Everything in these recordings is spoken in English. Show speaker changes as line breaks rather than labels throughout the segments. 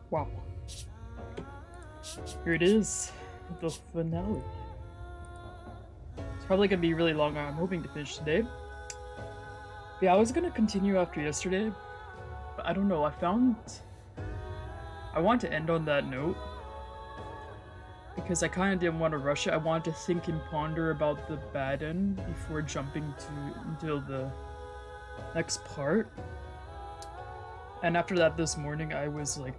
Wow. Here it is, the finale. It's probably gonna be really long. I'm hoping to finish today. But yeah, I was gonna continue after yesterday, but I don't know. I want to end on that note because I kind of didn't want to rush it. I wanted to think and ponder about the bad end before jumping into the next part. And after that, this morning, I was like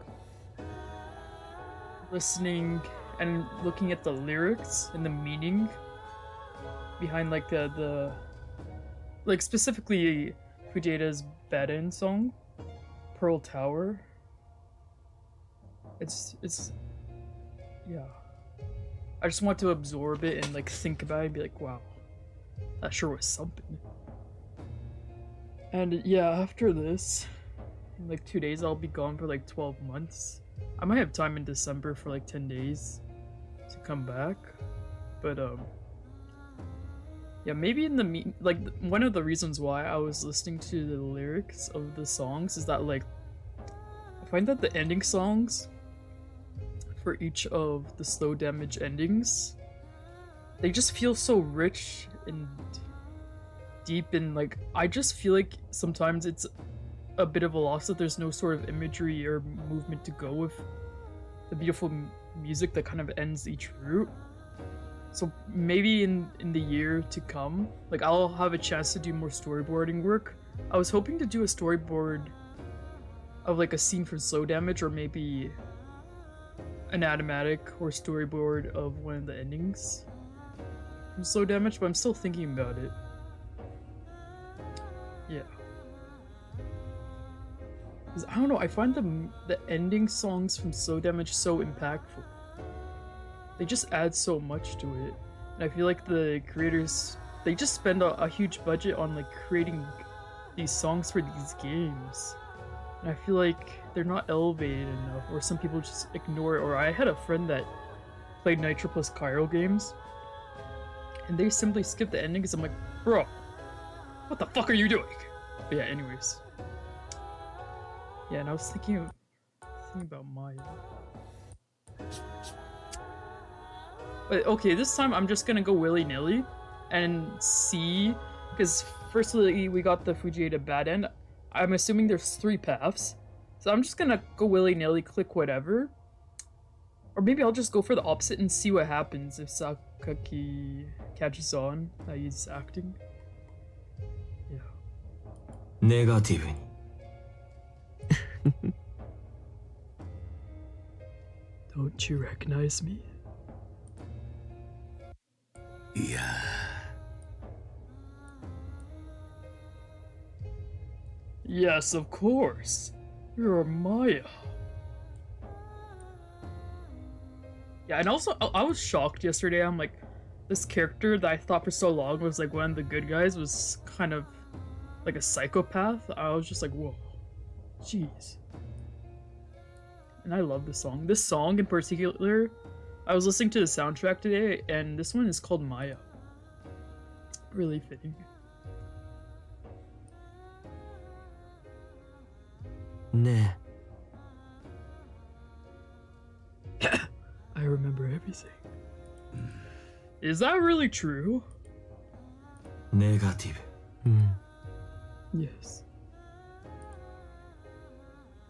listening and looking at the lyrics and the meaning behind like the like specifically Fujieda's bad end song, Pearl Tower. It's yeah. I just want to absorb it and like think about it and be like, wow, that sure was something. And yeah, after this, in like 2 days, I'll be gone for like 12 months. I might have time in December for like 10 days to come back, but yeah, maybe in the like one of the reasons why I was listening to the lyrics of the songs is that like I find that the ending songs for each of the slow damage endings, they just feel so rich and deep, and like I just feel like sometimes it's a bit of a loss that there's no sort of imagery or movement to go with the beautiful music that kind of ends each route. So maybe in the year to come, like I'll have a chance to do more storyboarding work. I was hoping to do a storyboard of like a scene from Slow Damage, or maybe an animatic or storyboard of one of the endings from Slow Damage, but I'm still thinking about it. Yeah. Because I don't know, I find the ending songs from Slow Damage so impactful. They just add so much to it. And I feel like the creators, they just spend a huge budget on like creating these songs for these games. And I feel like they're not elevated enough, or some people just ignore it. Or I had a friend that played Nitro plus Cairo games, and they simply skip the endings. I'm like, bro, what the fuck are you doing? But yeah, anyways. Yeah, and I was thinking about Maya. But okay, this time I'm just gonna go willy-nilly and see, because firstly we got the Fujieda bad end. I'm assuming there's 3 paths, so I'm just gonna go willy-nilly, click whatever. Or maybe I'll just go for the opposite and see what happens if Sakaki catches on that he's acting. Yeah.
Negative.
Don't you recognize me?
Yeah.
Yes, of course. You're Maya. Yeah, and also I was shocked yesterday. I'm like, this character that I thought for so long was like one of the good guys was kind of like a psychopath. I was just like, whoa, jeez. And I love this song. This song in particular, I was listening to the soundtrack today, and this one is called Maya. Really fitting.
Ne.
I remember everything. Is that really true?
Negative.
Yes.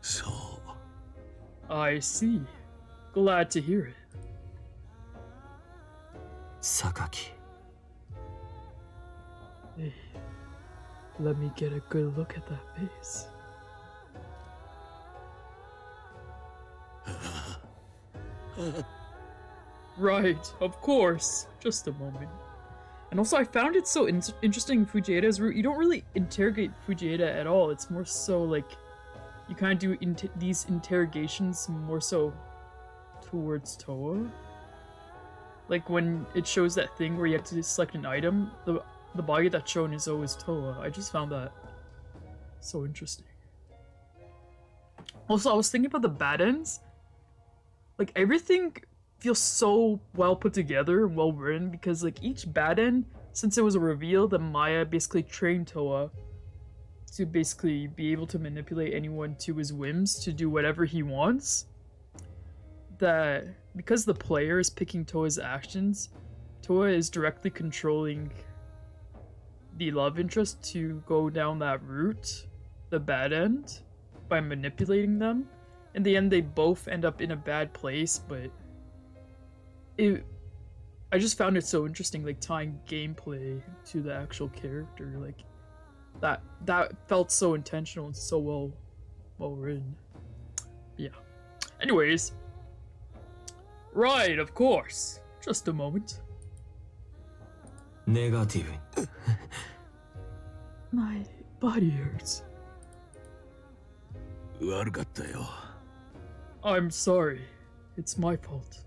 So.
I see. Glad to hear it.
Sakaki.
Hey, let me get a good look at that face. Right, of course. Just a moment. And also, I found it so interesting in Fujieda's route. You don't really interrogate Fujieda at all. It's more so like you kind of do these interrogations more so towards Towa. Like when it shows that thing where you have to select an item, the body that's shown is always Towa. I just found that so interesting. Also, I was thinking about the bad ends. Like, everything feels so well put together and well written, because like each bad end since it was a reveal that Maya basically trained Toa to basically be able to manipulate anyone to his whims to do whatever he wants, that because the player is picking Toa's actions, Toa is directly controlling the love interest to go down that route, the bad end, by manipulating them. In the end, they both end up in a bad place, but I just found it so interesting, like tying gameplay to the actual character, like that felt so intentional and so well written. Yeah. Anyways, right, of course. Just a moment.
ネガティブに
My body hurts.
悪かったよ
I'm sorry. It's my fault.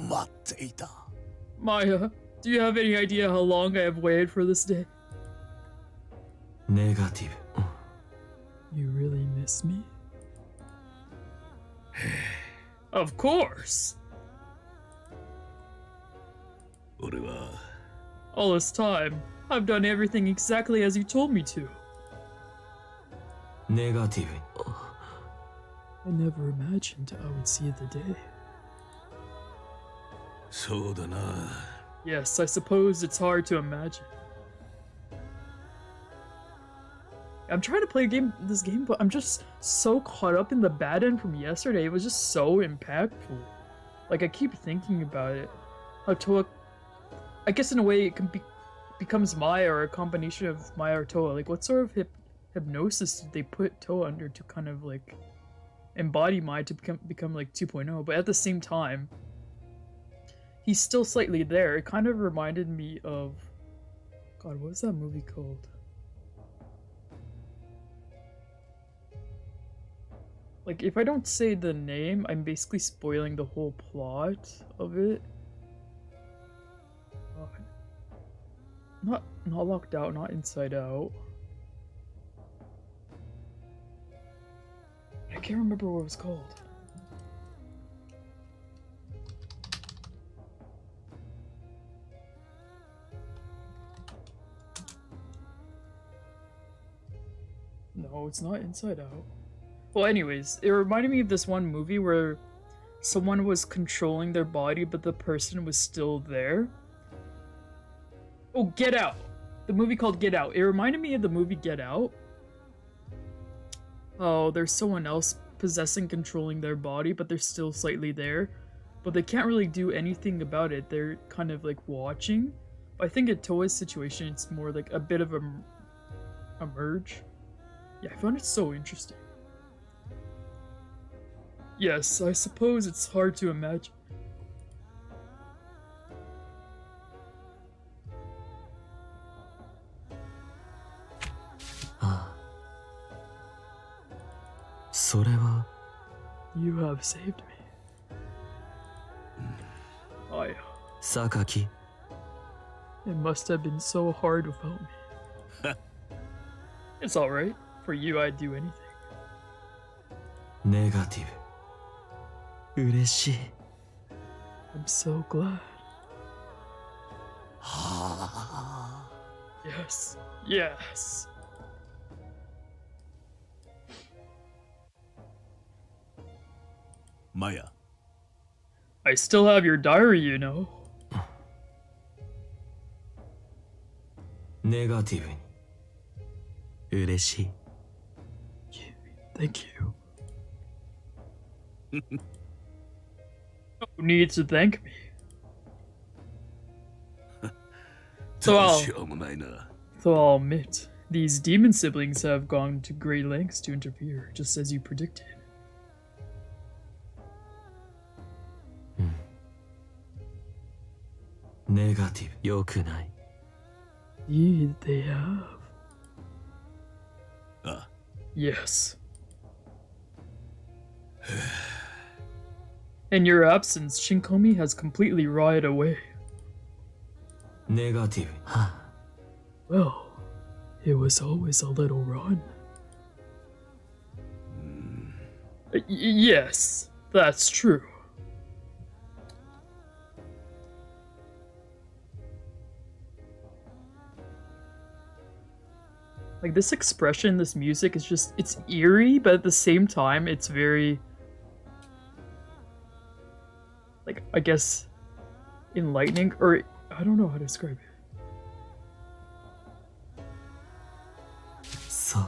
待っていた
Maya, do you have any idea how long I have waited for this day?
ネガティブ
You really miss me? Of course.
俺は
All this time, I've done everything exactly as you told me to.
ネガティブに
I never imagined I would see the day.
そうだな
Yes, I suppose it's hard to imagine. I'm trying to play this game, but I'm just so caught up in the bad end from yesterday. It was just so impactful. Like, I keep thinking about it. How Toa, I guess in a way it can becomes Maya, or a combination of Maya or Toa. Like, what sort of hypnosis did they put Toa under to kind of like embody Maya to become like 2.0? But at the same time, he's still slightly there. It kind of reminded me of, God, what was that movie called? Like, if I don't say the name, I'm basically spoiling the whole plot of it. Not Locked Out, not Inside Out. I can't remember what it was called. No, it's not Inside Out. Well, anyways, it reminded me of this one movie where someone was controlling their body, but the person was still there. Oh, Get Out! The movie called Get Out. It reminded me of the movie Get Out. Oh, there's someone else possessing, controlling their body, but they're still slightly there. But they can't really do anything about it. They're kind of like watching. But I think in Toa's situation, it's more like a bit of a merge. Yeah, I found it so interesting. Yes, I suppose it's hard to imagine. You have saved me. I.
Sakaki.
It must have been so hard without me. It's alright. For you, I'd do anything.
ネガティブ嬉しい
I'm so glad.
はあ
Yes. Yes.
Maya
I still have your diary, you know.
ネガティブに嬉しい
Thank you. No need to thank me. So
どうしようもないな
I'll admit, these demon siblings have gone to great lengths to interfere, just as you predicted.
ネガティブ良くない
Indeed, they have.
あ
Yes. In your absence, Shinkomi has completely rotted away.
ネガティブは
Well, it was always a little rotten. Yes, that's true. Like, this expression, this music is just, it's eerie, but at the same time, it's very, like, I guess, enlightening, or I don't know how to describe it.
So.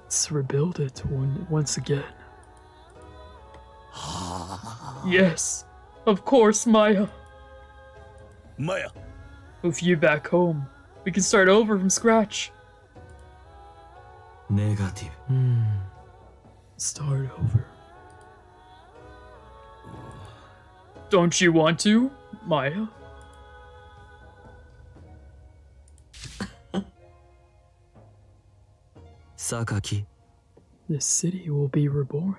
Let's rebuild it once again. Yes, of course, Maya.
Maya.
With you back home, we can start over from scratch.
Negative.
Start over. Don't you want to, Maya?
Sakaki.
This city will be reborn.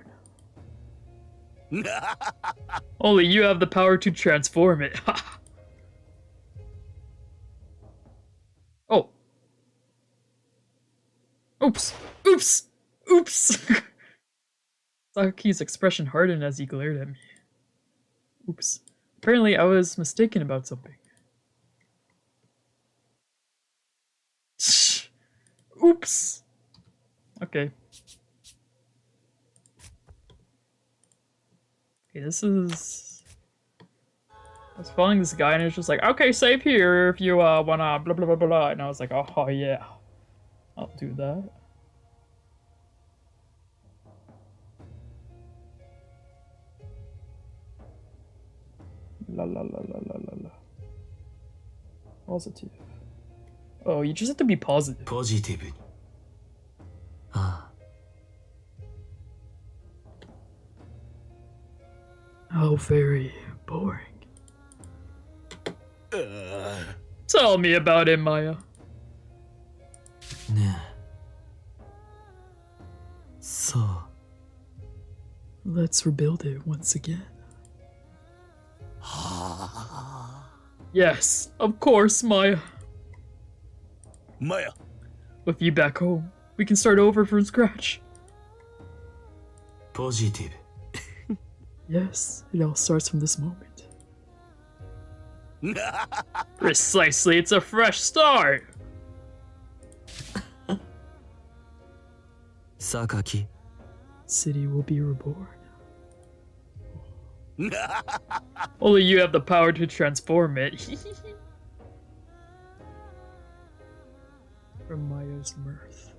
Only you have the power to transform it. Oh. Oops. Oops. Oops. Sakaki's expression hardened as he glared at me. Oops. Apparently I was mistaken about something. Oops. Okay. Okay, this is... I was following this guy and it was just like, okay, save here if you wanna blah blah blah blah, and I was like, oh yeah, I'll do that. La la la la la la la. Positive. Oh, you just have to be positive.
Positive. Ah.
How very boring. Tell me about it, Maya.
Ne. So.
Let's rebuild it once again. Yes, of course, Maya.
Maya.
With you back home, we can start over from scratch.
Positive.
Yes, it all starts from this moment. Precisely, it's a fresh start!
Sakaki.
City will be reborn. Only you have the power to transform it. From Maya's mirth.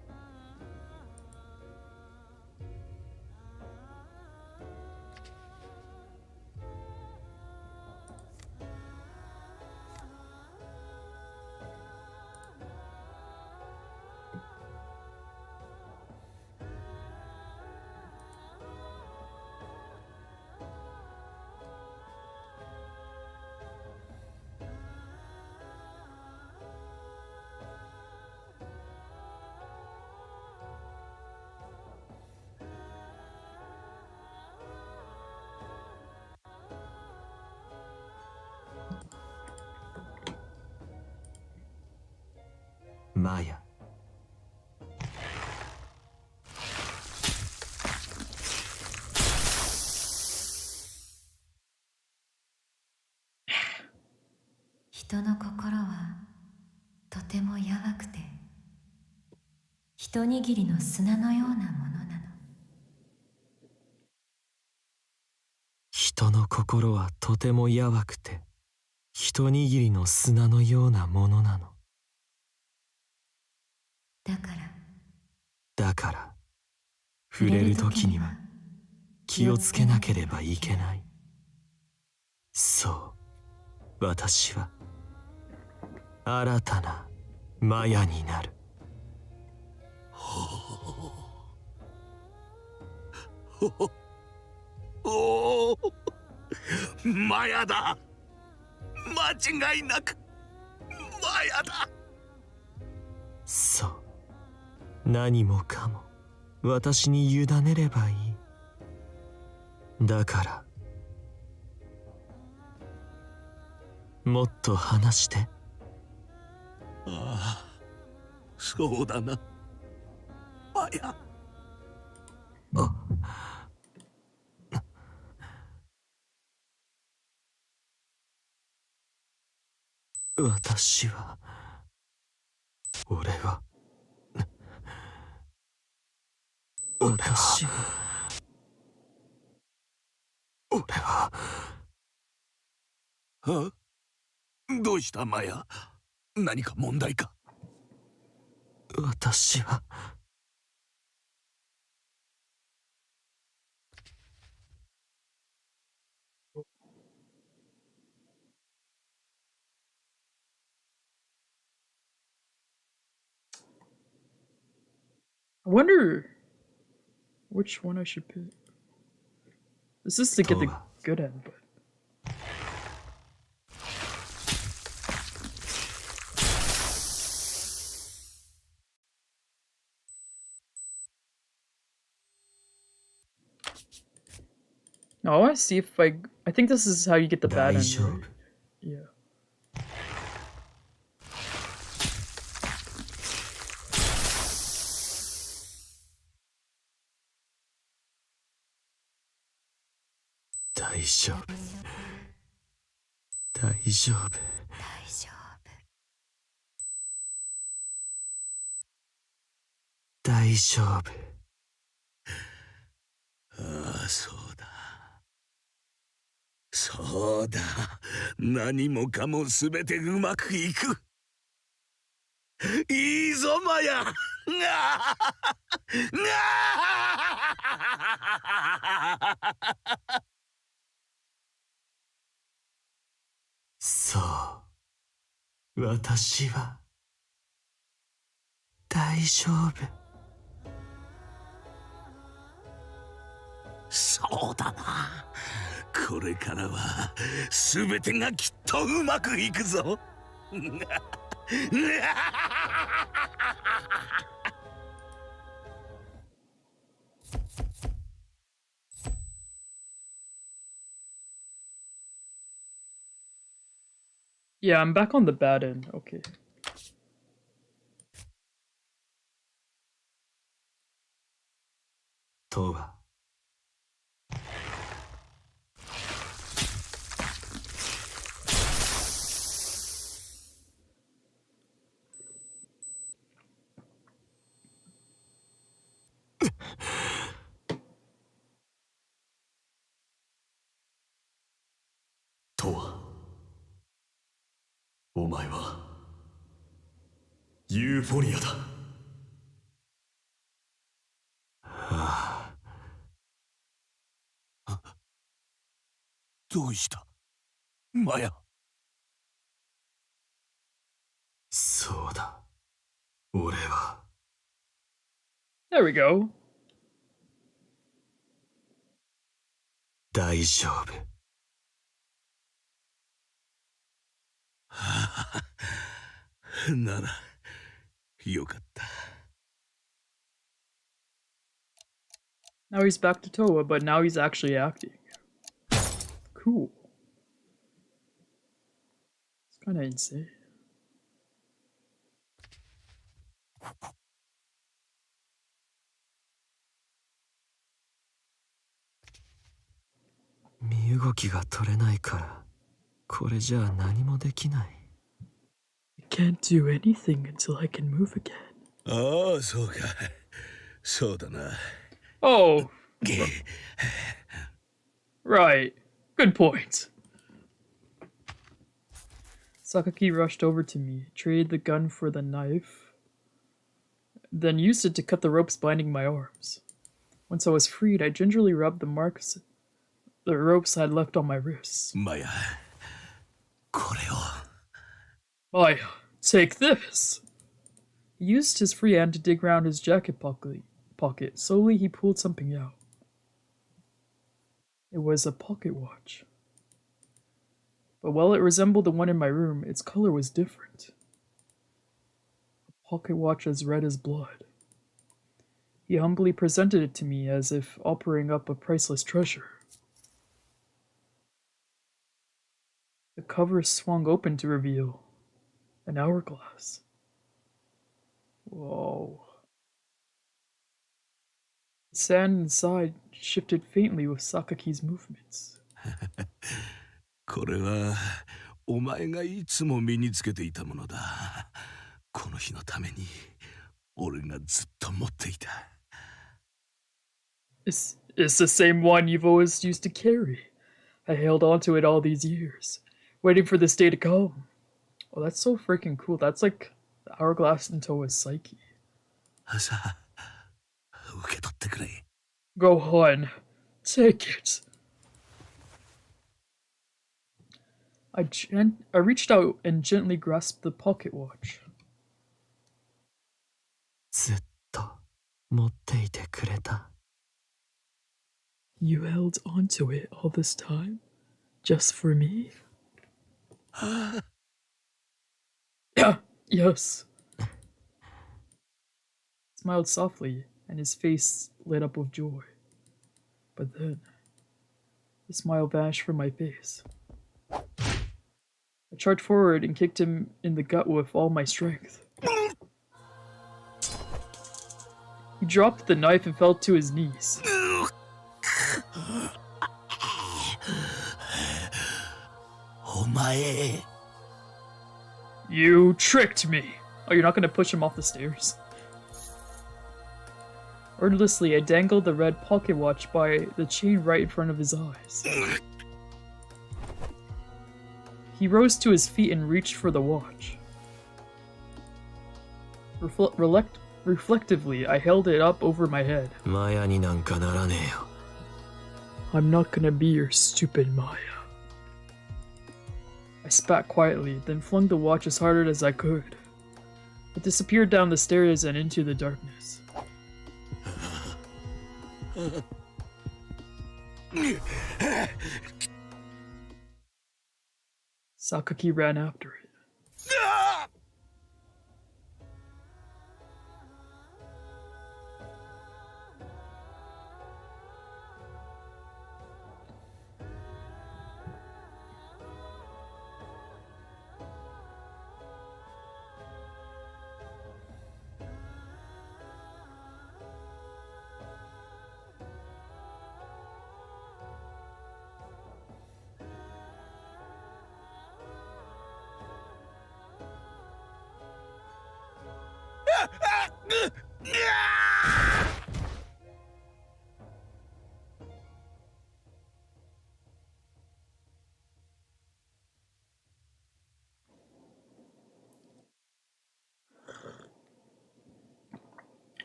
Maya.
Hito no kokoro wa totemo yawakute, hito nigiri no suna no you na mono nano.
人の心はとてもやわくて、一握りの砂のようなものなの。だから、触れるときには気をつけなければいけない。そう、私は新たなマヤになる。おお、マヤだ。間違いなくマヤだ。そう、何もかも私に委ねればいい。だからもっと話して。ああ、そうだな、マヤ。あ。私は俺は私は俺は
あ、どうしたマヤ？何か問題か？
私は
I wonder which one I should pick. This is to get the
TOWA.
good end, but no, I want to see if I think this is how you get the bad end,
大丈夫
right? Yeah.
大丈夫大丈夫
大丈夫
大丈夫
ああ、そうだ。そうだ。何もかもすべてうまくいく。いいぞ、マヤ。があ
そう私は大丈夫
そうだな。これからはすべてがきっとうまくいくぞ。
Yeah, I'm back on the bad end. Okay.
TOWA. TOWA. お前はユーフォニアだ。
どうしたマヤ？
そうだ俺は
There we go.
大丈夫
ならよかった。
Now he's back to Towa, but now he's actually acting. Cool. It's kind of insane.
身動きが取れないからこれじゃあ何もできない
I can't do anything until I can move again.
ああ、そうか。そうだな。
Oh, right. Good point. Sakaki rushed over to me, traded the gun for the knife, then used it to cut the ropes binding my arms. Once I was freed, I gingerly rubbed the marks the ropes had left on my wrists.
マヤ、これを。
Maya, take this! He used his free hand to dig round his jacket pocket. Slowly, he pulled something out. It was a pocket watch. But while it resembled the one in my room, its color was different. A pocket watch as red as blood. He humbly presented it to me as if offering up a priceless treasure. The cover swung open to reveal an hourglass. Whoa. The sand inside shifted faintly with Sakaki's movements.
これはお前がいつも身につけていたものだ。この日のために俺がずっと持っていた。
It's the same one you've always used to carry. I held onto it all these years, waiting for this day to come. Oh, that's so freaking cool. That's like the hourglass in TOWA's psyche.
さあ、受け取ってくれ。
Go on, take it. I reached out and gently grasped the pocket watch.
ずっと持っていてくれた。
You held onto it all this time? Just for me? Yeah, yes. Smiled softly, and his face lit up with joy. But then, the smile vanished from my face. I charged forward and kicked him in the gut with all my strength. He dropped the knife and fell to his knees. You tricked me! Oh, you're not gonna push him off the stairs? Wordlessly, I dangled the red pocket watch by the chain right in front of his eyes. He rose to his feet and reached for the watch. Reflectively, I held it up over my head.
マヤになんかならねえよ。
I'm not gonna be your stupid Maya. I spat quietly, then flung the watch as hard as I could. It disappeared down the stairs and into the darkness. Sakaki ran after it.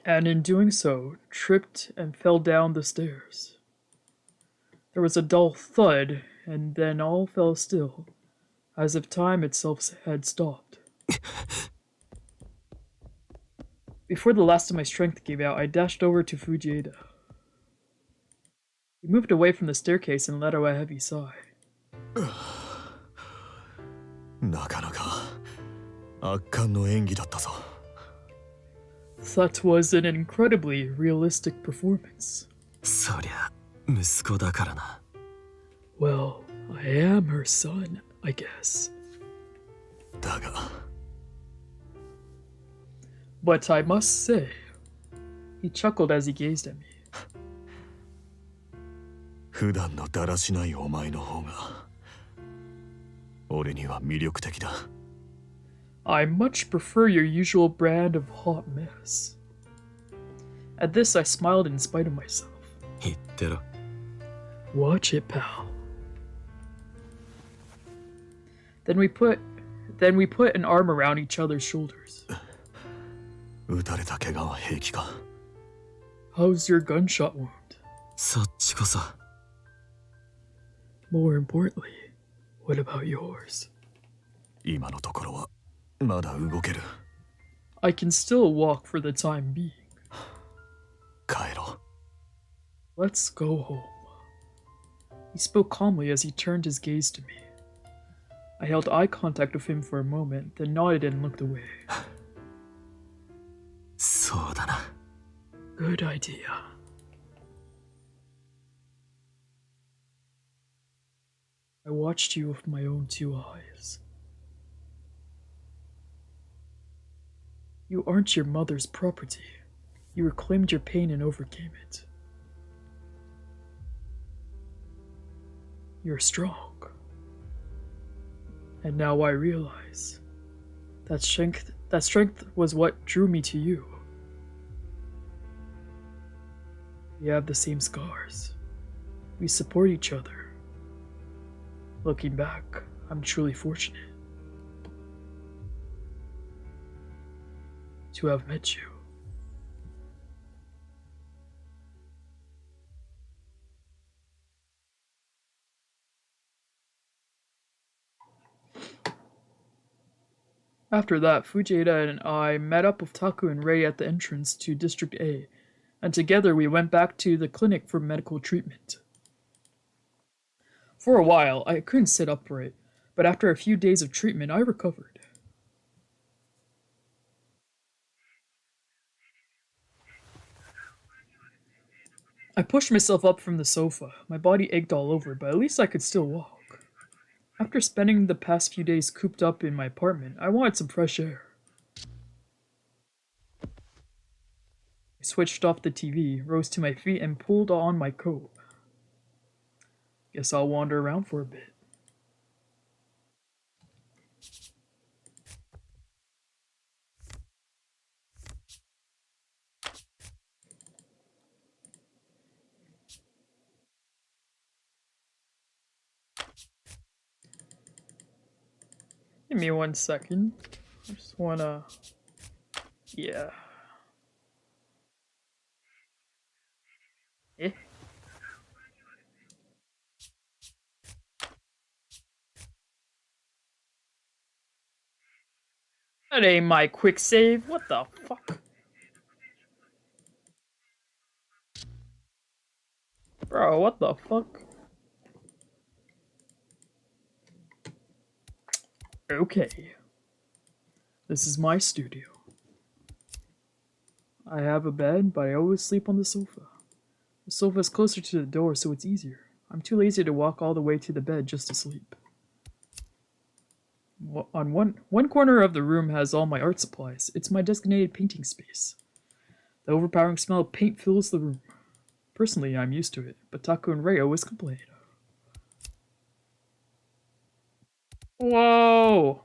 And in doing so, tripped and fell down the stairs. There was a dull thud, and then all fell still, as if time itself had stopped. Before the last of my strength gave out, I dashed over to Fujieda. He moved away from the staircase and let out a heavy sigh.
なかなか圧巻の演技だったぞ。
That was an incredibly realistic performance.
そりゃ息子だからな。
Well, I am her son, I guess.
だが。
But I must say, he chuckled as he gazed at me.
普段のだらしないお前の方が俺には魅力的だ。
I much prefer your usual brand of hot mess. At this, I smiled in spite of myself.
言ってろ。
Watch it, pal. Then we put an arm around each other's shoulders.
撃たれた怪我は平気か。
How's your gunshot wound?
そっちこそ。
More importantly, what about yours?
今のところはまだ動ける。
I can still walk for the time being.
帰ろ
う。Let's go home. He spoke calmly as he turned his gaze to me. I held eye contact with him for a moment, then nodded and looked away.
そうだな。
Good idea. I watched you with my own two eyes. You aren't your mother's property. You reclaimed your pain and overcame it. You're strong. And now I realize that strength was what drew me to you. We have the same scars. We support each other. Looking back, I'm truly fortunate to have met you. After that, Fujieda and I met up with Taku and Rei at the entrance to District A, and together we went back to the clinic for medical treatment. For a while, I couldn't sit upright, but after a few days of treatment, I recovered. I pushed myself up from the sofa. My body ached all over, but at least I could still walk. After spending the past few days cooped up in my apartment, I wanted some fresh air. I switched off the TV, rose to my feet, and pulled on my coat. Guess I'll wander around for a bit. Give me 1 second. I just wanna... Yeah. Eh? That ain't my quick save. What the fuck? Bro, what the fuck? Okay. This is my studio. I have a bed, but I always sleep on the sofa. The sofa is closer to the door, so it's easier. I'm too lazy to walk all the way to the bed just to sleep. On one corner of the room has all my art supplies. It's my designated painting space. The overpowering smell of paint fills the room. Personally, I'm used to it, but Taku and Rei always complain. Whoa!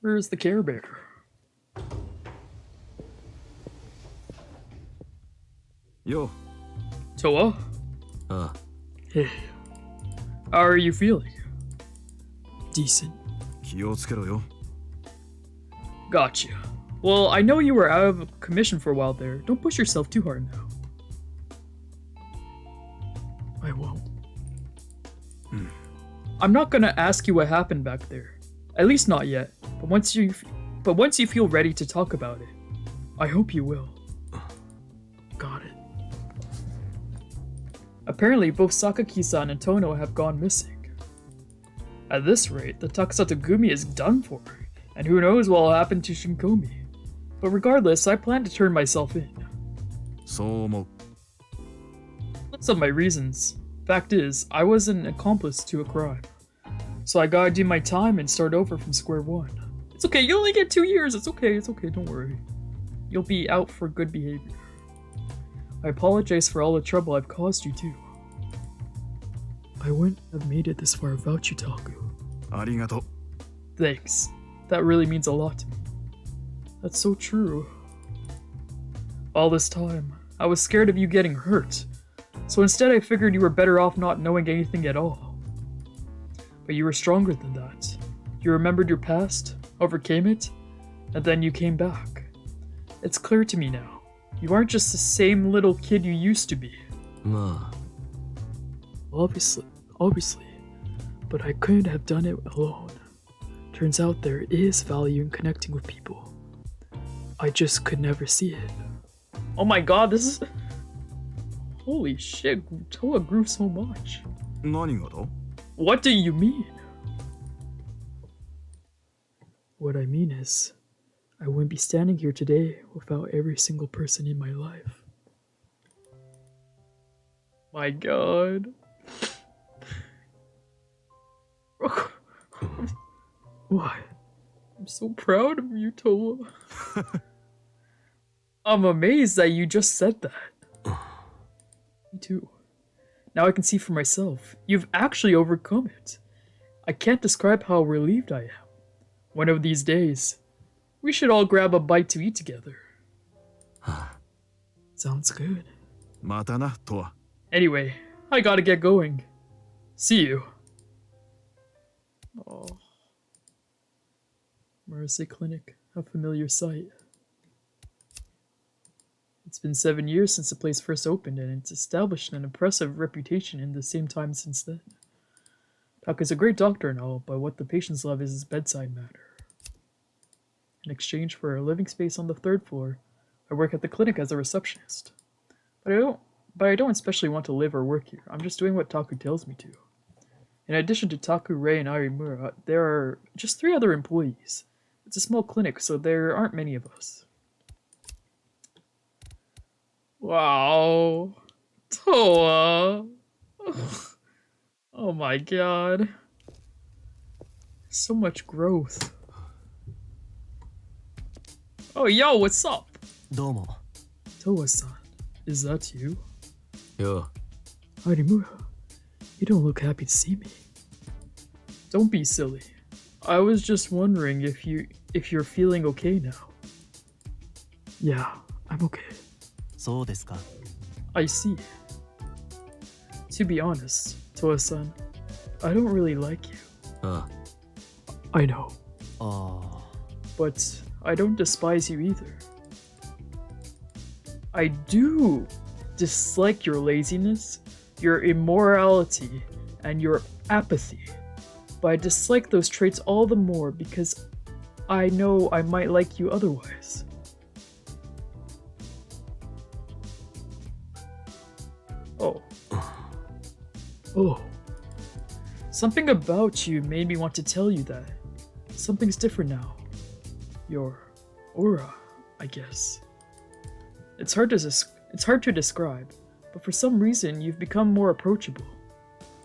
Where's the Care Bear?
Yo.
TOWA? Hey. How are you feeling? Decent.
気をつけろよ.
Gotcha. Well, I know you were out of commission for a while there. Don't push yourself too hard now. I won't. I'm not gonna ask you what happened back there. At least not yet. But once you feel ready to talk about it, I hope you will. Got it. Apparently, both Sakaki-san and Tono have gone missing. At this rate, the Takusatogumi is done for, and who knows what will happen to Shinkomi. But regardless, I plan to turn myself in.
So,
That's of my reasons. Fact is, I was an accomplice to a crime. So I gotta do my time and start over from square one. It's okay, you only get 2 years, it's okay, don't worry. You'll be out for good behavior. I apologize for all the trouble I've caused you too. I wouldn't have made it this far without you, Taku.
Arigato.
Thanks. That really means a lot to me. That's so true. All this time, I was scared of you getting hurt. So instead I figured you were better off not knowing anything at all. But you were stronger than that. You remembered your past, overcame it, and then you came back. It's clear to me now. You aren't just the same little kid you used to be. Obviously, but I couldn't have done it alone. Turns out there is value in connecting with people. I just could never see it. Oh my god, this is... Holy shit, TOWA grew so much.
何がだ?
What do you mean? What I mean is, I wouldn't be standing here today without every single person in my life. My god. Why? I'm so proud of you, TOWA. I'm amazed that you just said that. Me too. Now I can see for myself. You've actually overcome it. I can't describe how relieved I am. One of these days, we should all grab a bite to eat together. Sounds good.
またな、トワ。
Anyway, I gotta get going. See you. Oh. Mercy Clinic, a familiar sight. It's been 7 years since the place first opened, and it's established an impressive reputation in the same time since then. Taka's a great doctor and all, but what the patients love is his bedside manner. In exchange for a living space on the 3rd floor, I work at the clinic as a receptionist. But I don't especially want to live or work here. I'm just doing what Taku tells me to. In addition to Taku, Rei, and Arimura, there are just 3 other employees. It's a small clinic, so there aren't many of us. Wow. Towa. Oh my god. So much growth. Oh, yo, what's up?
どうも。
Towa-san, is that you?
よ
Harimura, you don't look happy to see me. Don't be silly. I was just wondering if you're feeling okay now. Yeah, I'm okay.
そうですか。
I see. To be honest, Towa-san, I don't really like you.
あ
I know,
あ。
but I don't despise you either. I do dislike your laziness, your immorality, and your apathy. But I dislike those traits all the more because I know I might like you otherwise. Oh. Oh. Something about you made me want to tell you that. Something's different now. Your aura, I guess. It's hard to describe, but for some reason you've become more approachable.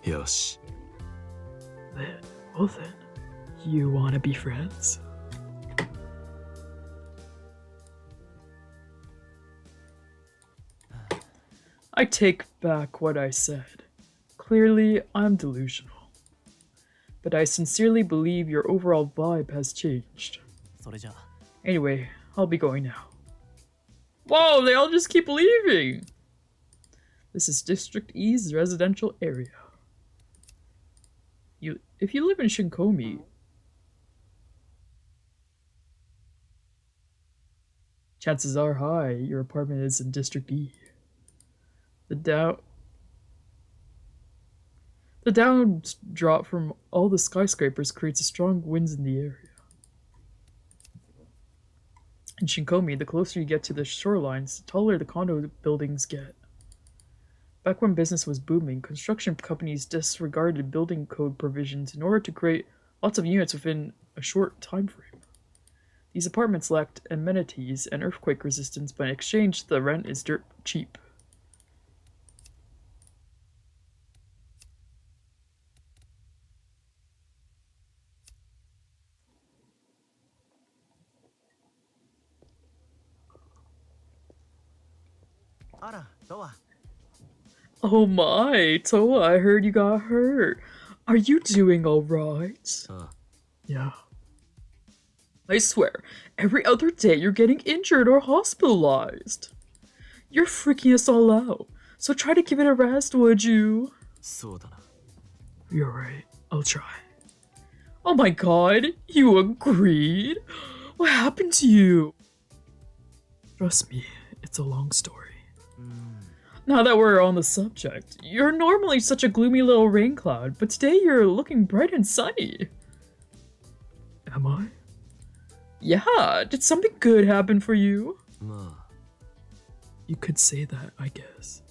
よし。
Well then, you wanna be friends? I take back what I said. Clearly, I'm delusional. But I sincerely believe your overall vibe has changed.
それじゃ。
Anyway, I'll be going now. Whoa, they all just keep leaving! This is District E's residential area. If you live in Shinkomi, chances are high your apartment is in District E. The downdraft from all the skyscrapers creates a strong winds in the area. In Shinkomi, the closer you get to the shorelines, the taller the condo buildings get. Back when business was booming, construction companies disregarded building code provisions in order to create lots of units within a short time frame. These apartments lacked amenities and earthquake resistance, but in exchange, the rent is dirt cheap. Oh my, Towa, I heard you got hurt. Are you doing alright? Yeah. I swear, every other day you're getting injured or hospitalized. You're freaking us all out, so try to give it a rest, would you?
そうだな。
You're right, I'll try. Oh my god, you agreed? What happened to you? Trust me, it's a long story. Now that we're on the subject, you're normally such a gloomy little rain cloud, but today you're looking bright and sunny. Am I? Yeah, did something good happen for you?
まあ。
You could say that, I guess.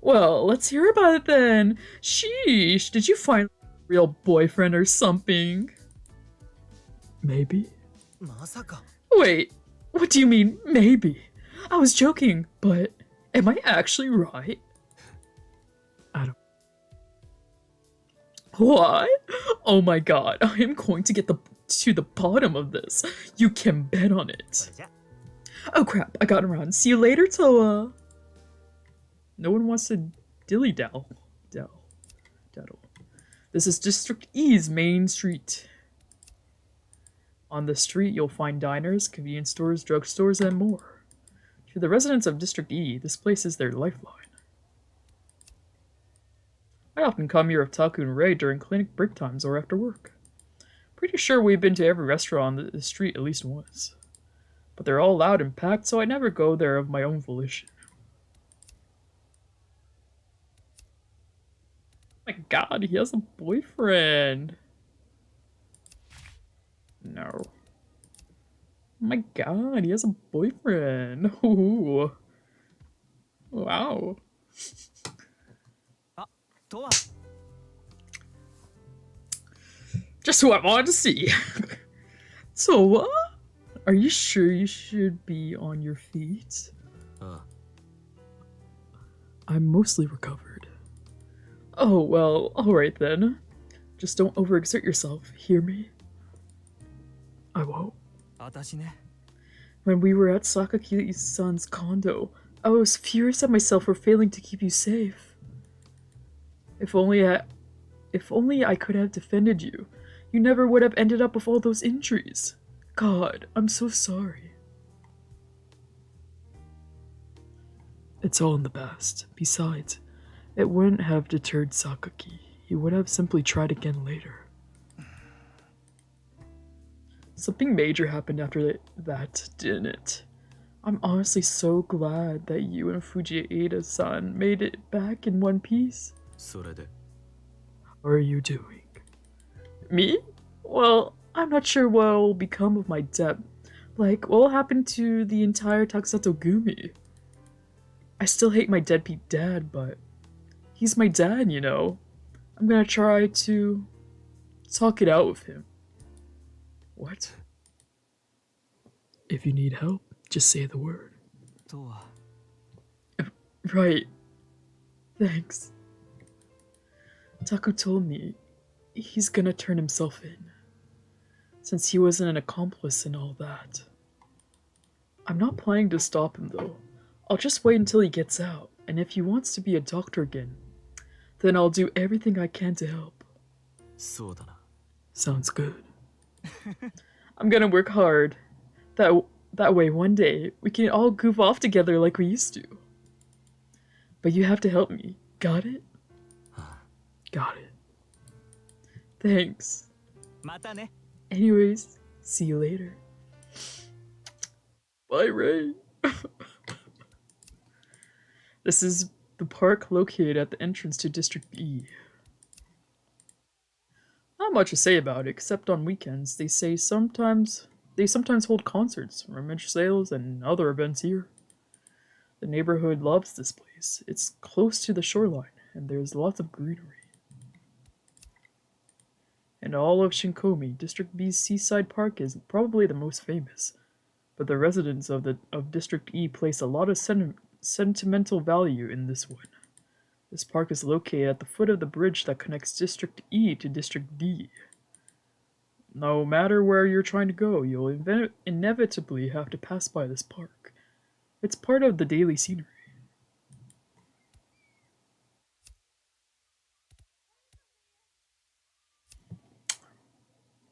Well, let's hear about it then. Sheesh, did you find a real boyfriend or something? Maybe?
まさか。
Wait, what do you mean, maybe? I was joking, but am I actually right? I don't... What? Oh my god, I am going to get to the bottom of this. You can bet on it. Oh crap, I got around. See you later, Towa. No one wants to Dilly Dal. Daddle. This is District E's main street. On the street, you'll find diners, convenience stores, drugstores, and more. To the residents of District E, this place is their lifeline. I often come here with Taku and Ray during clinic break times or after work. Pretty sure we've been to every restaurant on the street at least once. But they're all loud and packed, so I never go there of my own volition. Oh my god, he has a boyfriend. No. Oh my god, he has a boyfriend. Ooh. Wow.
TOWA.
Just who I wanted to see. So, are you sure you should be on your feet? I'm mostly recovered. Oh, well, alright then. Just don't overexert yourself, hear me? I won't. When we were at Sakaki-san's condo, I was furious at myself for failing to keep you safe. If only I could have defended you, you never would have ended up with all those injuries. God, I'm so sorry. It's all in the past. Besides, it wouldn't have deterred Sakaki. He would have simply tried again later. Something major happened after that, didn't it? I'm honestly so glad that you and Fujieda-san made it back in one piece. How are you doing? Me? Well, I'm not sure what will become of my debt. Like, what will happen to the entire Takusato Gumi? I still hate my deadbeat dad, but he's my dad, you know. I'm gonna try to talk it out with him. What? If you need help, just say the word.
TOWA.
Right. Thanks. Taku told me he's gonna turn himself in, since he wasn't an accomplice and all that. I'm not planning to stop him though. I'll just wait until he gets out, and if he wants to be a doctor again, then I'll do everything I can to help. Sounds good. I'm gonna work hard. That way one day we can all goof off together like we used to. But you have to help me. Got it? Got it. Thanks. Anyways, see you later. Bye, Ray. This is the park located at the entrance to District E. Not much to say about it, except on weekends they sometimes hold concerts, rummage sales, and other events here. The neighborhood loves this place. It's close to the shoreline, and there's lots of greenery. In all of Shinkomi, District B's seaside park is probably the most famous, but the residents of District E place a lot of sentimental value in this one. This park is located at the foot of the bridge that connects District E to District D. No matter where you're trying to go, you'll inevitably have to pass by this park. It's part of the daily scenery.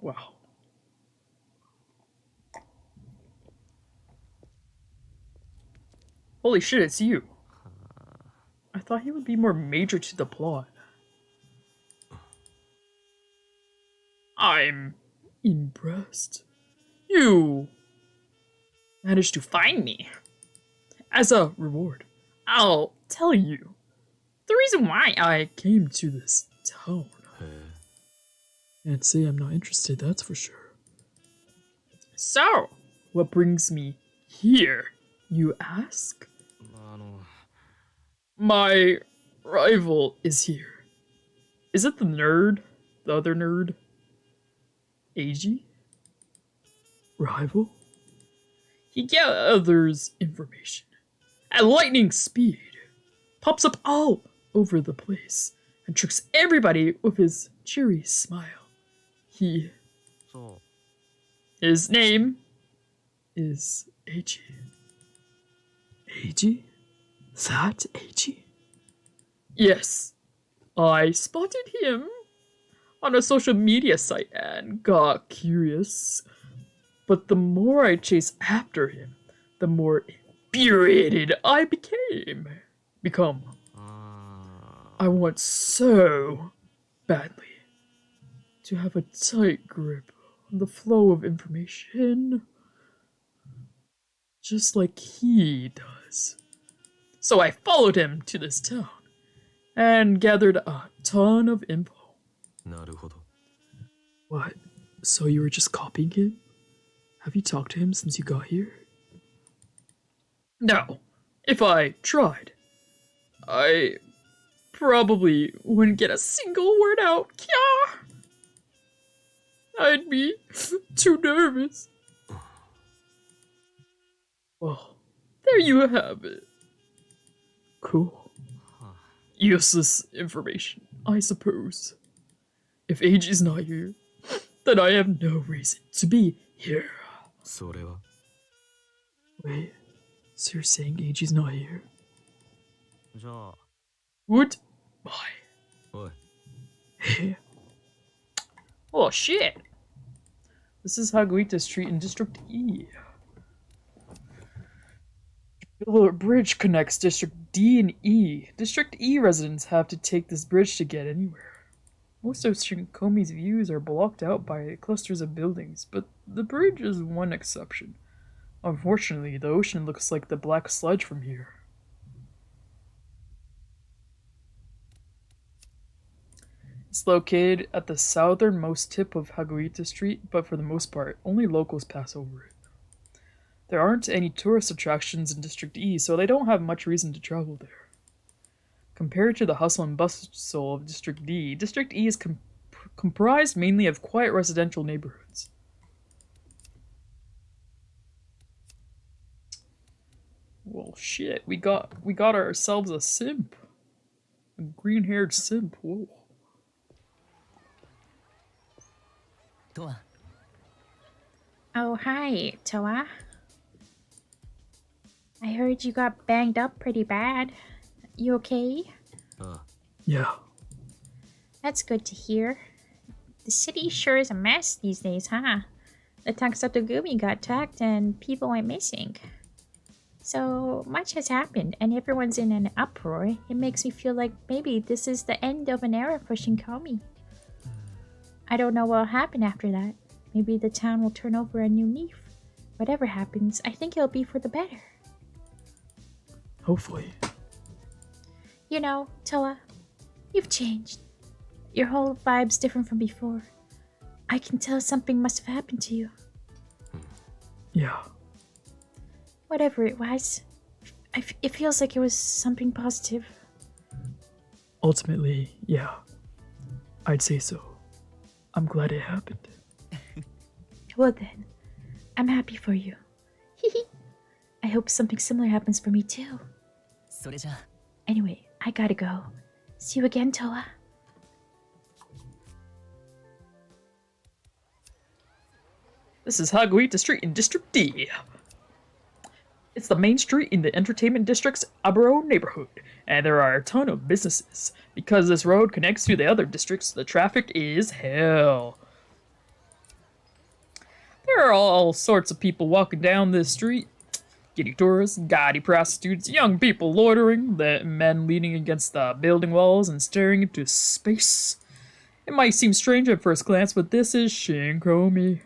Wow. Holy shit, it's you. I thought he would be more major to the plot. I'm impressed. You managed to find me. As a reward, I'll tell you the reason why I came to this town. Can't say I'm not interested, that's for sure. So, what brings me here, you ask? My rival is here. Is it the nerd? The other nerd? Eiji? Rival? He gathers information at lightning speed, pops up all over the place, and tricks everybody with his cheery smile. His name is Eiji. Eiji? That Eiji? Yes, I spotted him on a social media site and got curious. But the more I chased after him, the more infuriated I become. I want so badly to have a tight grip on the flow of information, just like he does. So I followed him to this town and gathered a ton of info.
なるほど。
What? So you were just copying him? Have you talked to him since you got here? No. If I tried, I probably wouldn't get a single word out. Kya! I'd be too nervous. Well, there you have it. Cool. Useless information, I suppose. If Age is not here, then I have no reason to be here.
それは
Wait, so you're saying Eiji's not here?
じゃあ
What? Why?
おい
Oh shit! This is Haguita Street in District E. The bridge connects District D and E. District E residents have to take this bridge to get anywhere. Most of Shinkomi's views are blocked out by clusters of buildings, but the bridge is one exception. Unfortunately, the ocean looks like the black sludge from here. It's located at the southernmost tip of Haguita Street, but for the most part, only locals pass over it. There aren't any tourist attractions in District E, so they don't have much reason to travel there. Compared to the hustle and bustle of District D, District E is comprised mainly of quiet residential neighborhoods. Well, shit, we got ourselves a simp. A green-haired simp, whoa.
TOWA.
Oh, hi, TOWA. I heard you got banged up pretty bad. You okay?
Yeah.
That's good to hear. The city sure is a mess these days, huh? The Taksatogumi got attacked and people went missing. So much has happened and everyone's in an uproar. It makes me feel like maybe this is the end of an era for Shinkomi. I don't know what'll happen after that. Maybe the town will turn over a new leaf. Whatever happens, I think it'll be for the better.
Hopefully.
You know, TOWA, you've changed. Your whole vibe's different from before. I can tell something must have happened to you.
Yeah.
Whatever it was, it feels like it was something positive.
Ultimately, yeah. I'd say so. I'm glad it happened.
Well then, I'm happy for you. Hehe. I hope something similar happens for me too.
それじゃ
Anyway, I gotta go. See you again, TOWA.
This is Haguita Street in District D. It's the main street in the entertainment district's Aburo neighborhood, and there are a ton of businesses. Because this road connects to the other districts, the traffic is hell. There are all sorts of people walking down this street. Giddy tourists, gaudy prostitutes, young people loitering, the men leaning against the building walls and staring into space. It might seem strange at first glance, but this is Shinkomi.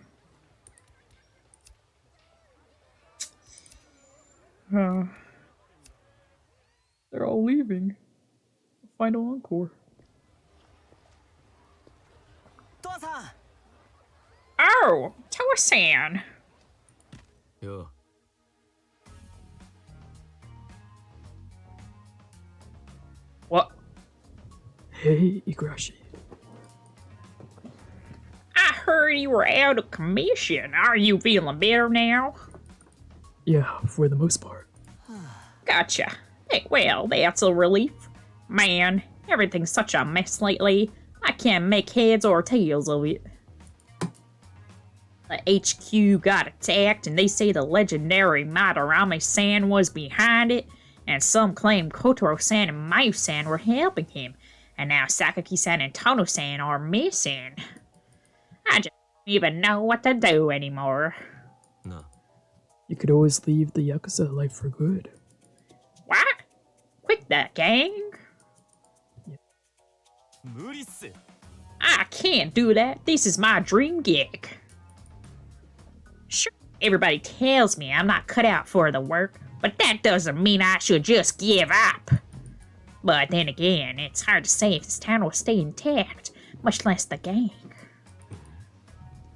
They're all leaving. Final encore.
父さん
Oh, TOWA-san.
よ
What? Hey, Igarashi.
I heard you were out of commission. Are you feeling better now?
Yeah, for the most part.
Gotcha. Hey, well, that's a relief. Man, everything's such a mess lately. I can't make heads or tails of it. The HQ got attacked, and they say the legendary Madarame-san was behind it. And some claim Kotaro-san and Mayu-san were helping him, and now Sakaki-san and Tono-san are missing. I just don't even know what to do anymore.
No.
You could always leave the Yakuza life for good.
What? Quit that, gang? I can't do that. This is my dream gig. Sure, everybody tells me I'm not cut out for the work, but that doesn't mean I should just give up. But then again, it's hard to say if this town will stay intact, much less the gang.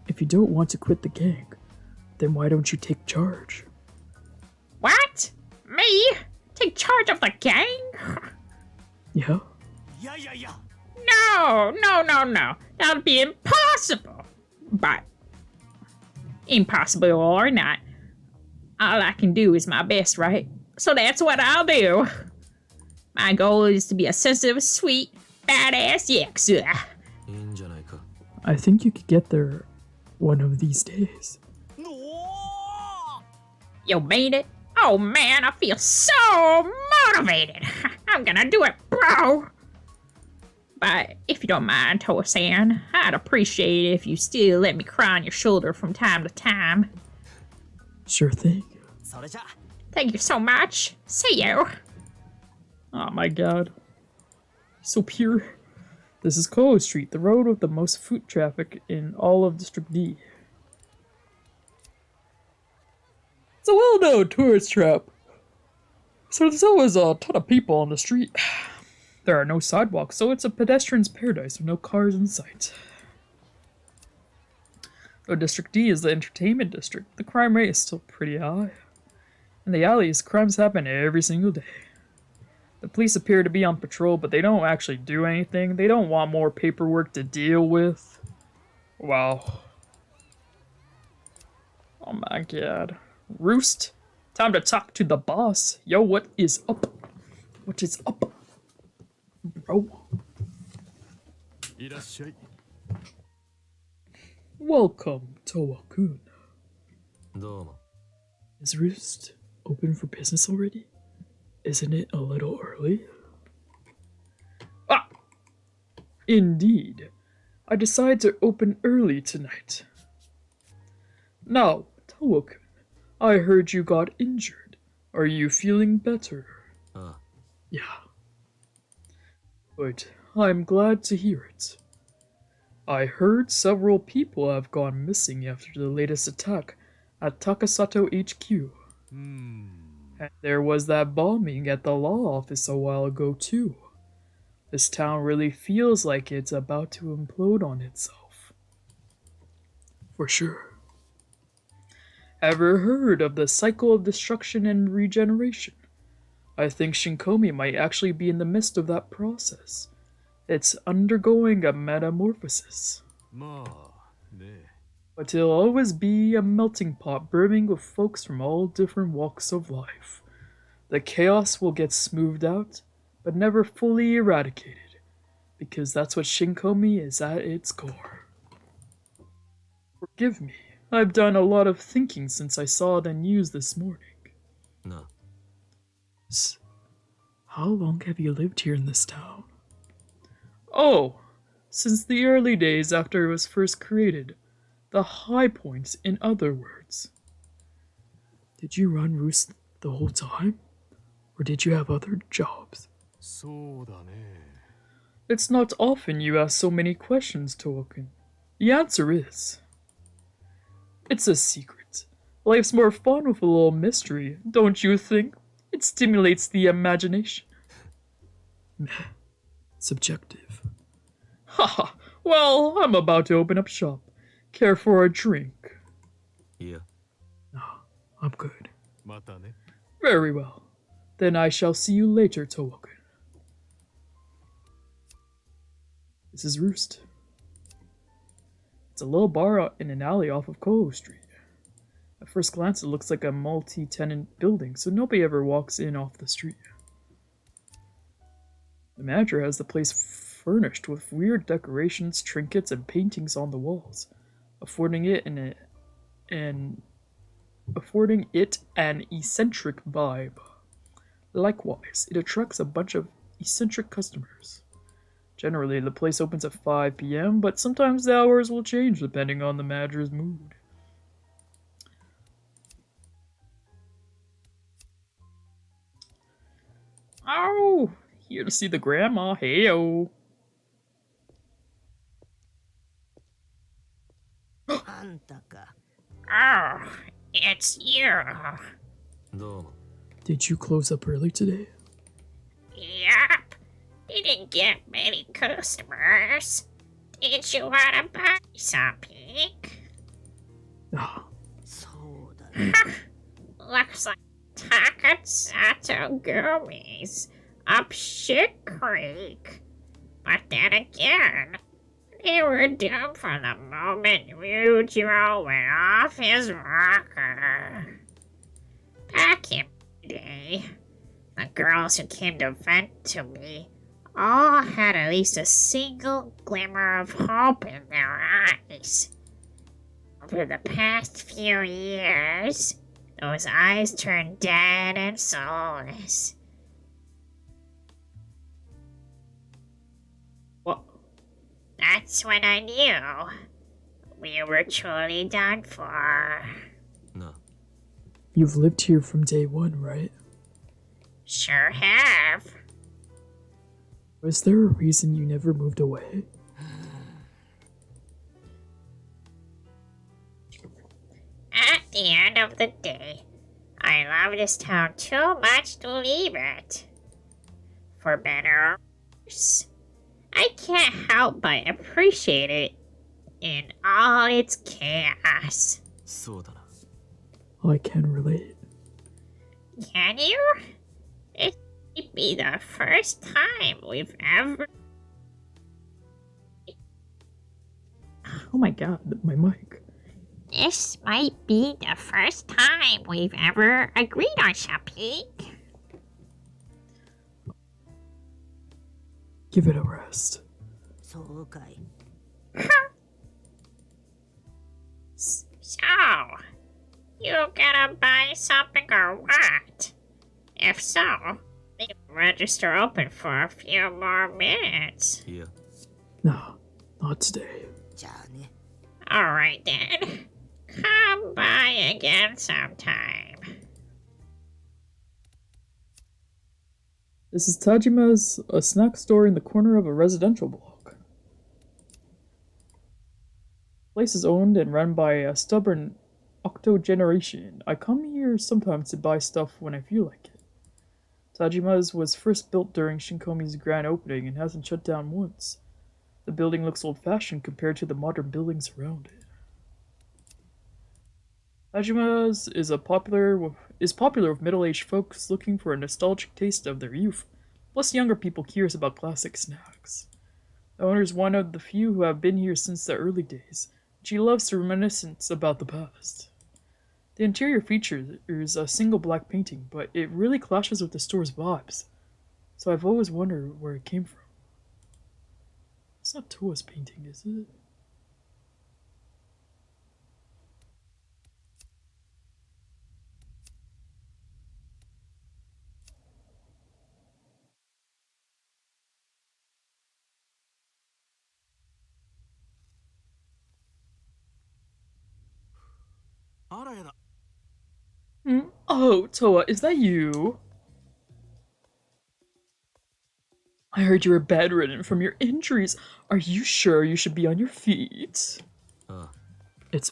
If you don't want to quit the gang, then why don't you take charge?
What? Me? Take charge of the gang?
Yeah?
No. That would be impossible. But, impossible or not, all I can do is my best, right? So that's what I'll do. My goal is to be a sensitive, sweet, badass Yakuza.
I think you could get there one of these days.
You made it? Oh man, I feel so motivated. I'm gonna do it, bro. But if you don't mind, Towa-san, I'd appreciate it if you still let me cry on your shoulder from time to time.
Sure thing.
Thank you so much. See you.
Oh my god. So pure. This is Koho Street, the road with the most foot traffic in all of District D. It's a well-known tourist trap. So there's always a ton of people on the street. There are no sidewalks, so it's a pedestrian's paradise with no cars in sight. Though District D is the entertainment district, the crime rate is still pretty high. In the alleys, crimes happen every single day. The police appear to be on patrol, but they don't actually do anything. They don't want more paperwork to deal with. Wow. Oh my god. Roost, time to talk to the boss. Yo, what is up? What is up, bro? Welcome, Towa-kun. Is Roost open for business already? Isn't it a little early? Ah! Indeed. I decided to open early tonight. Now, Towa-kun, I heard you got injured. Are you feeling better? Yeah. Good. I'm glad to hear it. I heard several people have gone missing after the latest attack at Takasato HQ. And there was that bombing at the law office a while ago too. This town really feels like it's about to implode on itself. For sure. Ever heard of the cycle of destruction and regeneration? I think Shinkomi might actually be in the midst of that process. It's undergoing a metamorphosis. But it'll always be a melting pot brimming with folks from all different walks of life. The chaos will get smoothed out, but never fully eradicated, because that's what Shinkomi is at its core. Forgive me, I've done a lot of thinking since I saw the news this morning.
No.
How long have you lived here in this town? Oh, since the early days after it was first created. The high points, in other words. Did you run Roost the whole time? Or did you have other jobs? It's not often you ask so many questions, Towa-kun. The answer is... It's a secret. Life's more fun with a little mystery, don't you think? It stimulates the imagination. Meh. Subjective. Haha, well, I'm about to open up shop. Care for a drink?
Yeah.
No, I'm good. Very well. Then I shall see you later, Towa-kun. This is Roost. It's a little bar in an alley off of Koho Street. At first glance, it looks like a multi-tenant building, so nobody ever walks in off the street. The manager has the place furnished with weird decorations, trinkets, and paintings on the walls, affording it an eccentric vibe. Likewise, it attracts a bunch of eccentric customers. Generally, the place opens at 5 p.m., but sometimes the hours will change depending on the manager's mood. Oh, here to see the grandma. Heyo.
Oh, it's you.
どうも
Did you close up early today?
Yup. Didn't get many customers. Did you want to buy something?
Ah,
Looks like Takatsato Gummies up shit creek. But then again, they were doomed from the moment Ryujiro went off his rocker. Back in the day, the girls who came to vent to me all had at least a single glimmer of hope in their eyes. Over the past few years, those eyes turned dead and soulless.
what?
That's when I knew we were truly done for.
な
You've lived here from day one, right?
Sure have.
Was there a reason you never moved away?
At the end of the day, I love this town too much to leave it. For better or worse, I can't help but appreciate it in all its chaos.
そうだな
I can relate.
Can you? It might be the first time we've ever.
Oh my god, my mic.
This might be the first time we've ever agreed on something.
Give it a rest.
So, you gonna buy something or what? If so, leave the register open for a few more minutes.
いや
No, not today.
Alright then. Come by again sometime.
This is Tajima's, a snack store in the corner of a residential block. The place is owned and run by a stubborn octogeneration. I come here sometimes to buy stuff when I feel like it. Tajima's was first built during Shinkomi's grand opening and hasn't shut down once. The building looks old-fashioned compared to the modern buildings around it. Tajima's is popular with middle-aged folks looking for a nostalgic taste of their youth, plus younger people curious about classic snacks. The owner is one of the few who have been here since the early days. She loves to reminiscence about the past. The interior features a single black painting, but it really clashes with the store's vibes, so I've always wondered where it came from. It's not TOWA's painting, is it? Oh, Towa, is that you? I heard you were bedridden from your injuries. Are you sure you should be on your feet? It's...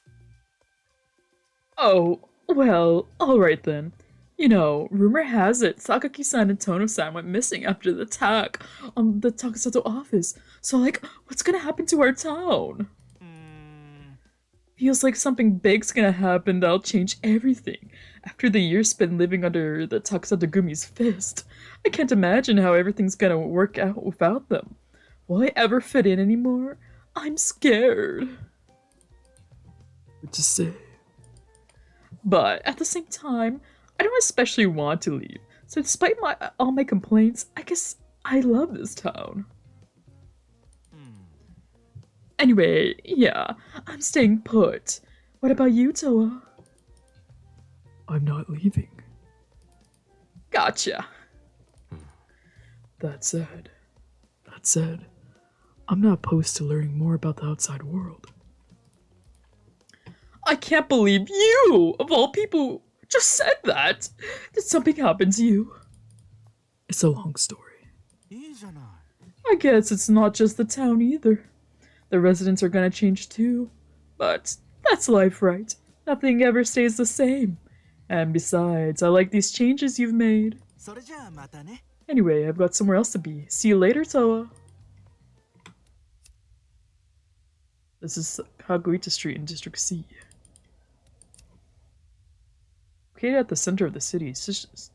Oh, well, alright then. You know, rumor has it Sakaki-san and Tono-san went missing after the attack on the Takasato office. So, like, what's gonna happen to our town? Feels like something big's gonna happen that'll change everything. After the years spent living under the Takasato Gumi's fist, I can't imagine how everything's gonna work out without them. Will I ever fit in anymore? I'm scared. What to say? But at the same time, I don't especially want to leave. So despite all my complaints, I guess I love this town. Anyway, yeah, I'm staying put. What about you, Towa? I'm not leaving. Gotcha. That said, I'm not opposed to learning more about the outside world. I can't believe you, of all people, just said that. Did something happen to you? It's a long story. I guess it's not just the town either. The residents are gonna change too. But that's life, right? Nothing ever stays the same. And besides, I like these changes you've made. Anyway, I've got somewhere else to be. See you later, Towa. This is Haguita Street in District C. Located at the center of the city,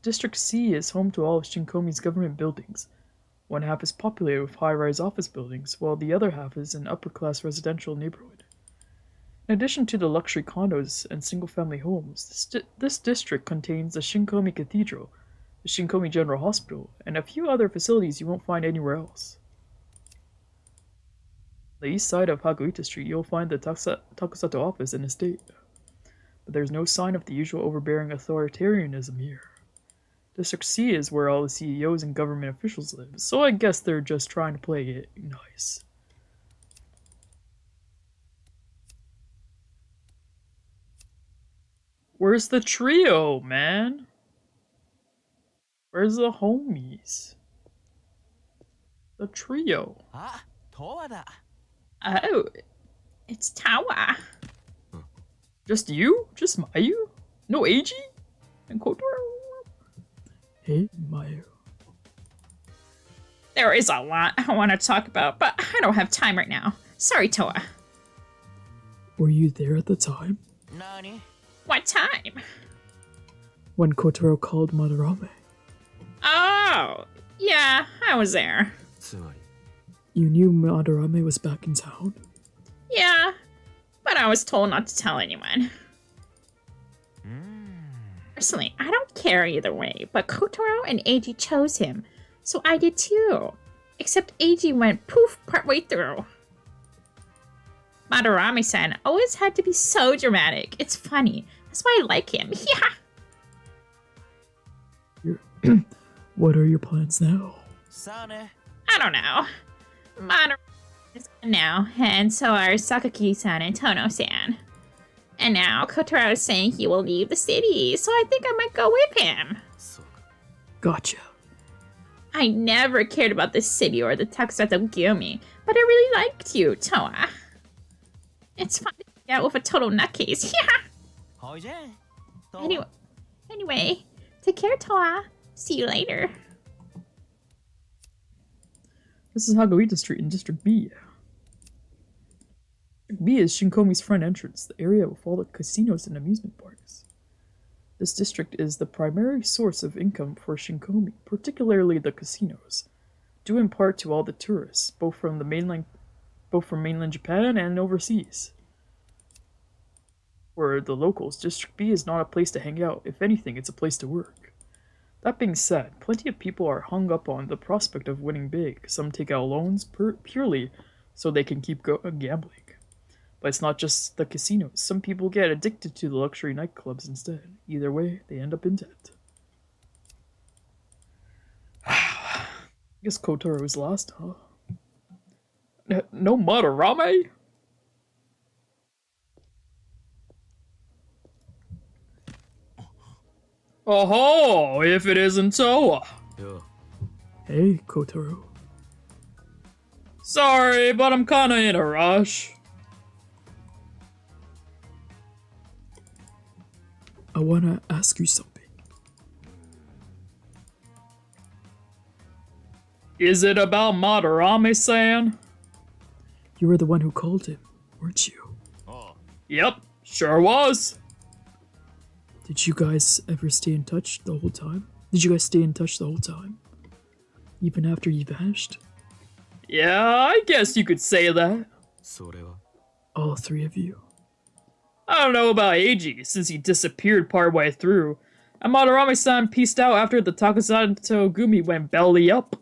District C is home to all of Shinkomi's government buildings. One half is populated with high-rise office buildings, while the other half is an upper-class residential neighborhood. In addition to the luxury condos and single-family homes, this district contains the Shinkomi Cathedral, the Shinkomi General Hospital, and a few other facilities you won't find anywhere else. On the east side of Haguita Street, you'll find the Takusato office and estate. But there's no sign of the usual overbearing authoritarianism here. District C is where all the CEOs and government officials live, so I guess they're just trying to play it nice. Where's the trio, man? Where's the homies? The trio.
Oh, it's TOWA.
Just you? Just Mayu? No Eiji? And Kotaro? Hey, Mayu.
There is a lot I want to talk about, but I don't have time right now. Sorry, TOWA.
Were you there at the time?
What time?
When Kotaro called Madarame.
Oh, yeah, I was there.
You knew Madarame was back in town?
Yeah, but I was told not to tell anyone. Personally, I don't care either way, but Kotaro and Eiji chose him, so I did too. Except Eiji went poof partway through. Madarame-san always had to be so dramatic. It's funny. That's why I like him. Yeah.
What are your plans now?
I don't know. Madarame is gone now, and so are Sakaki-san and Tono-san. And now Kotaro is saying he will leave the city, so I think I might go with him.
Gotcha.
I never cared about the city or the Takusato Gyumi, but I really liked you, Towa. It's fun to hang out with a total nutcase. Yeah. Anyway, take care, Towa. See you later.
This is Haguita Street in District B. District B is Shinkomi's front entrance, the area with all the casinos and amusement parks. This district is the primary source of income for Shinkomi, particularly the casinos, due in part to all the tourists, both from mainland Japan and overseas. For the locals, District B is not a place to hang out. If anything, it's a place to work. That being said, plenty of people are hung up on the prospect of winning big. Some take out loans purely so they can keep gambling. But it's not just the casinos. Some people get addicted to the luxury nightclubs instead. Either way, they end up in debt. I guess Kotaro was lost, huh? No Madarame? Oh, if it isn't Towa. Hey, Kotaro. Sorry, but I'm kinda in a rush. I wanna ask you something. Is it about Madarame-san? You were the one who called him, weren't you? Yep, sure was. Did you guys ever stay in touch the whole time? Did you guys stay in touch the whole time? Even after he vanished? Yeah, I guess you could say that. All three of you. I don't know about Eiji, since he disappeared partway through, and Madarame-san pieced out after the Takusato Gumi went belly up.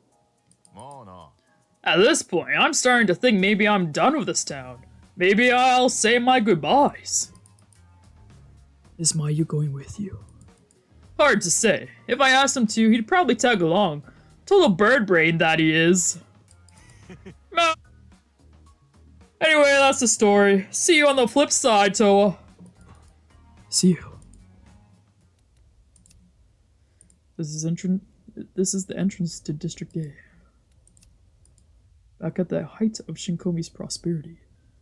At this point, I'm starting to think maybe I'm done with this town. Maybe I'll say my goodbyes. Is Mayu going with you? Hard to say. If I asked him to, he'd probably tag along. Total bird brain that he is. No. Anyway, that's the story. See you on the flip side, Towa. See you. This is the entrance to District A. Back at the height of Shinkomi's prosperity,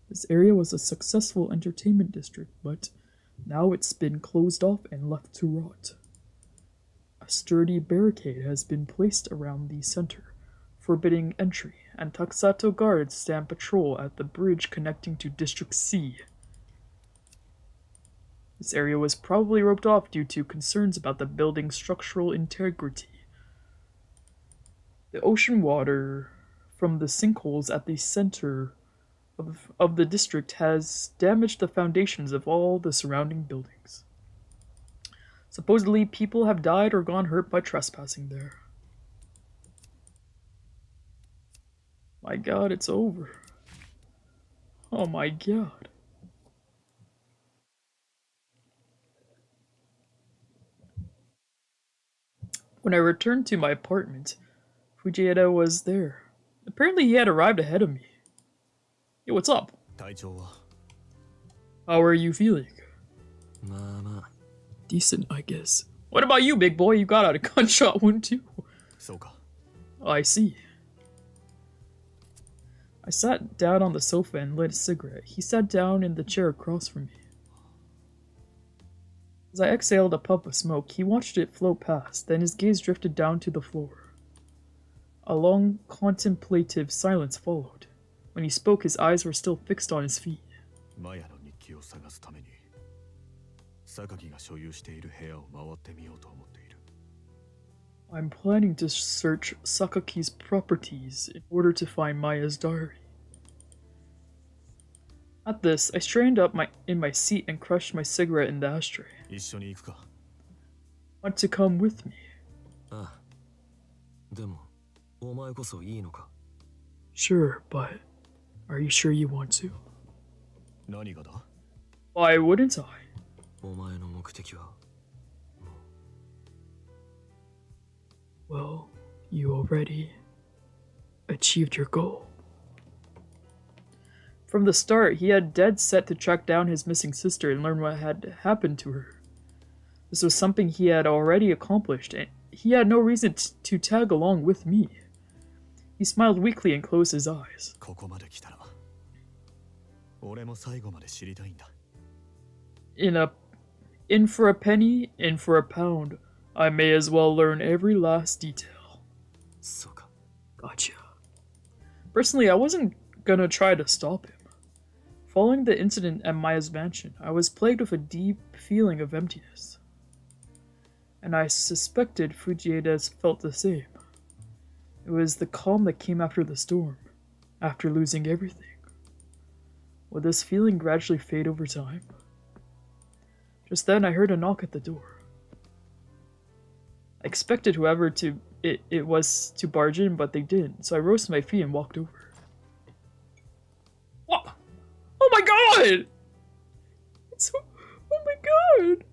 this area was a successful entertainment district, but now it's been closed off and left to rot. A sturdy barricade has been placed around the center, forbidding entry, and Taksato guards stand patrol at the bridge connecting to District C. This area was probably roped off due to concerns about the building's structural integrity. The ocean water from the sinkholes at the center of the district has damaged the foundations of all the surrounding buildings. Supposedly, people have died or gone hurt by trespassing there. My god, it's over. Oh my god. When I returned to my apartment, Fujieda was there. Apparently he had arrived ahead of me. Yo, what's up?
体調は
How are you feeling?
まあまあ
Decent, I guess. What about you, big boy? You got out a gunshot wound too.
そうか
I see. I sat down on the sofa and lit a cigarette. He sat down in the chair across from me. As I exhaled a puff of smoke, he watched it float past, then his gaze drifted down to the floor. A long, contemplative silence followed. When he spoke, his eyes were still fixed on his feet.
マヤの日記を探すために榊が所有している部屋を回ってみようと思っている
I'm planning to search Sakaki's properties in order to find Maya's diary. At this, I straightened up in my seat and crushed my cigarette in the ashtray.
一緒に行くか
Want to come with me?
ああでもお前こそいいのか
Sure, but are you sure you want to?
何がだ
Why wouldn't I?
お前の目的は
Well, you already achieved your goal. From the start, he had dead set to track down his missing sister and learn what had happened to her. This was something he had already accomplished, and he had no reason to tag along with me. He smiled weakly and closed his eyes.
ここまで来たら俺も最後まで知りたいんだ
In for a penny, in for a pound. I may as well learn every last detail.
そうか
Gotcha. Personally, I wasn't gonna try to stop him. Following the incident at Maya's mansion, I was plagued with a deep feeling of emptiness. And I suspected Fujieda felt the same. It was the calm that came after the storm, after losing everything. Would this feeling gradually fade over time? Just then, I heard a knock at the door. I expected whoever it was to barge in, but they didn't, so I rose to my feet and walked over. What? Oh my god! Oh my god!